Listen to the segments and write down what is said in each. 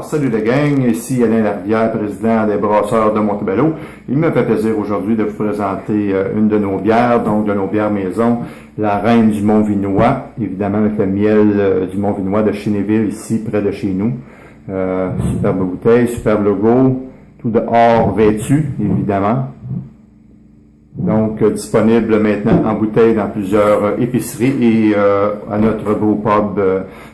salut la gang, ici Alain Larivière, président des Brasseurs de Montebello. Il me fait plaisir aujourd'hui de vous présenter une de nos bières, donc de nos bières maison, la Reine du Mont-Vinois, évidemment avec le miel du Mont-Vinois de Chénéville, ici près de chez nous. Superbe bouteille, superbe logo, tout de or vêtu, évidemment. Donc, disponible maintenant en bouteille dans plusieurs épiceries et à notre beau pub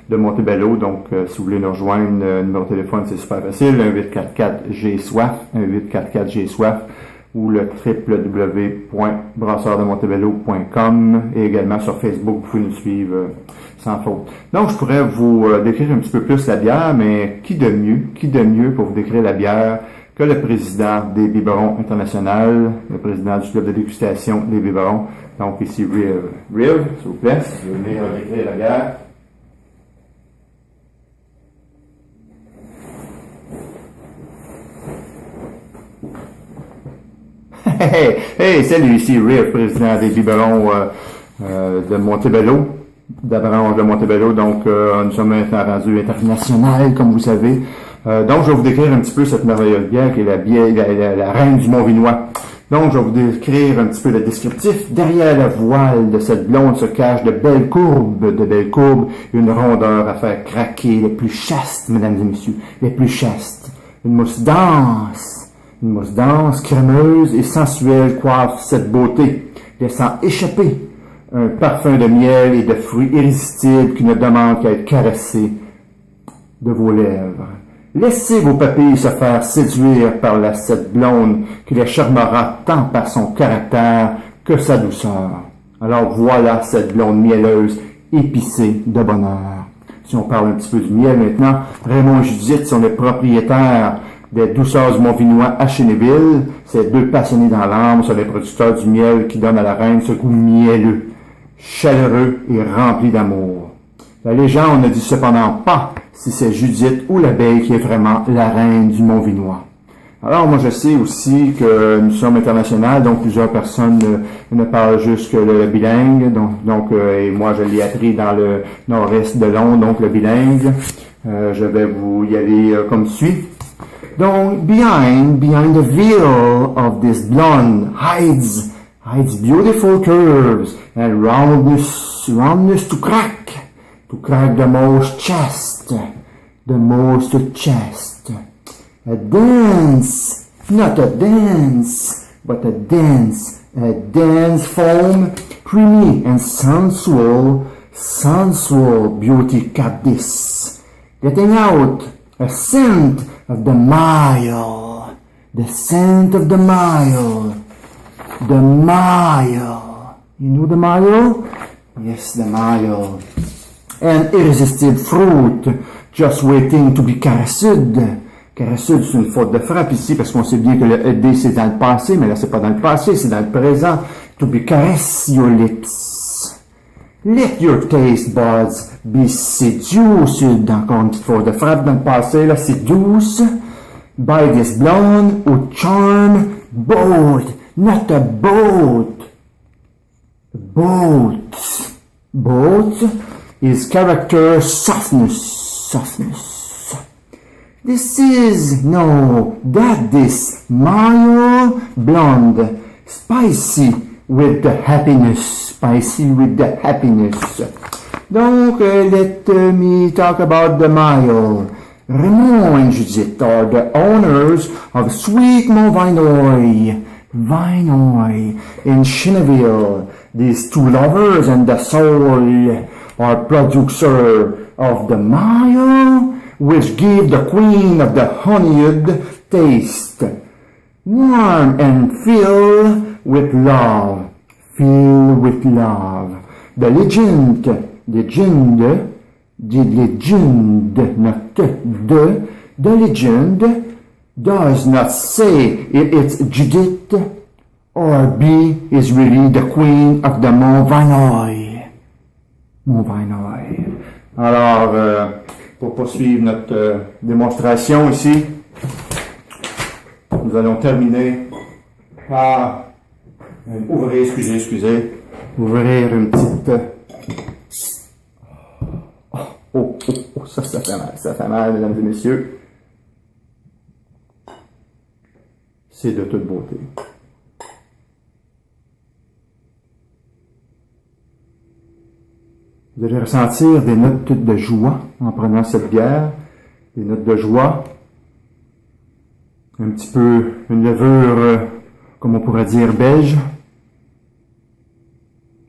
de Montebello. Donc, si vous voulez nous rejoindre, numéro de téléphone, c'est super facile, 1-844-G-SOIF, 1-844-G-SOIF ou le www.brasseurdemontebello.com et également sur Facebook, vous pouvez nous suivre sans faute. Donc, je pourrais vous décrire un petit peu plus la bière, mais qui de mieux pour vous décrire la bière que le président des Biberons International, le président du club de dégustation des Biberons. Donc ici, Riv, s'il vous plaît, si vous voulez décrire la bière. Hey, salut, ici Riv, président des Biberons de Montebello, d'Avranches de Montebello. Donc, nous sommes maintenant rendus international, comme vous savez. Donc, je vais vous décrire un petit peu cette merveilleuse bière qui est la Reine du Mont-Vinois. Donc, je vais vous décrire un petit peu le descriptif. Derrière la voile de cette blonde se cachent de belles courbes, une rondeur à faire craquer, les plus chastes, mesdames et messieurs, les plus chastes. Une mousse dense, crémeuse et sensuelle coiffe cette beauté, laissant échapper un parfum de miel et de fruits irrésistibles qui ne demande qu'à être caressé de vos lèvres. Laissez vos papilles se faire séduire par cette blonde qui les charmera tant par son caractère que sa douceur. Alors voilà cette blonde mielleuse, épicée de bonheur. Si on parle un petit peu du miel maintenant, Raymond et Judith sont les propriétaires des douceurs du Mont-Vinois à Chénéville. Ces deux passionnés dans l'âme sont les producteurs du miel qui donne à la reine ce goût mielleux, chaleureux et rempli d'amour. La légende ne dit cependant pas si c'est Judith ou l'abeille qui est vraiment la reine du Mont-Vinois. Alors moi je sais aussi que nous sommes internationaux, donc plusieurs personnes ne parlent juste que le bilingue, et moi je l'ai appris dans le nord-est de Londres, donc le bilingue. Je vais vous y aller comme suit. Donc behind the veil of this blonde hides beautiful curves and roundness to crack the most chest. A dance, not a dance, but a dance foam, creamy and sensual beauty cat this, letting out a scent of the mile, you know the mile? Yes, the mile. An irrésistible fruit, just waiting to be caressed. Caressed, c'est une faute de frappe ici, parce qu'on sait bien que le ED c'est dans le passé, mais là c'est pas dans le passé, c'est dans le présent. To be caress your lips. Let your taste buds be seduced. Encore une petite faute de frappe dans le passé, là, seduce. By this blonde who charm both, not a boat. Both is character softness. This mild blonde, spicy with the happiness. Donc, let me talk about the mile. Raymond and Judith are the owners of Sweet Mont-Vinois in Chénéville. These two lovers and the soul are producer of the mile, which give the queen of the honeyed taste, warm and filled with love. The legend, does not say if it's Judith or B is really the queen of the Mont-Vinois. Alors, pour poursuivre notre démonstration ici, nous allons terminer par ouvrir une petite... ça fait mal, mesdames et messieurs. C'est de toute beauté. Vous allez ressentir des notes de joie en prenant cette bière, des notes de joie, un petit peu une levure, comme on pourrait dire, beige.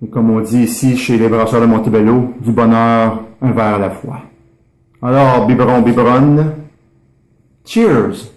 Et comme on dit ici chez les brasseurs de Montebello, du bonheur, un verre à la fois. Alors, biberon, biberonne, cheers!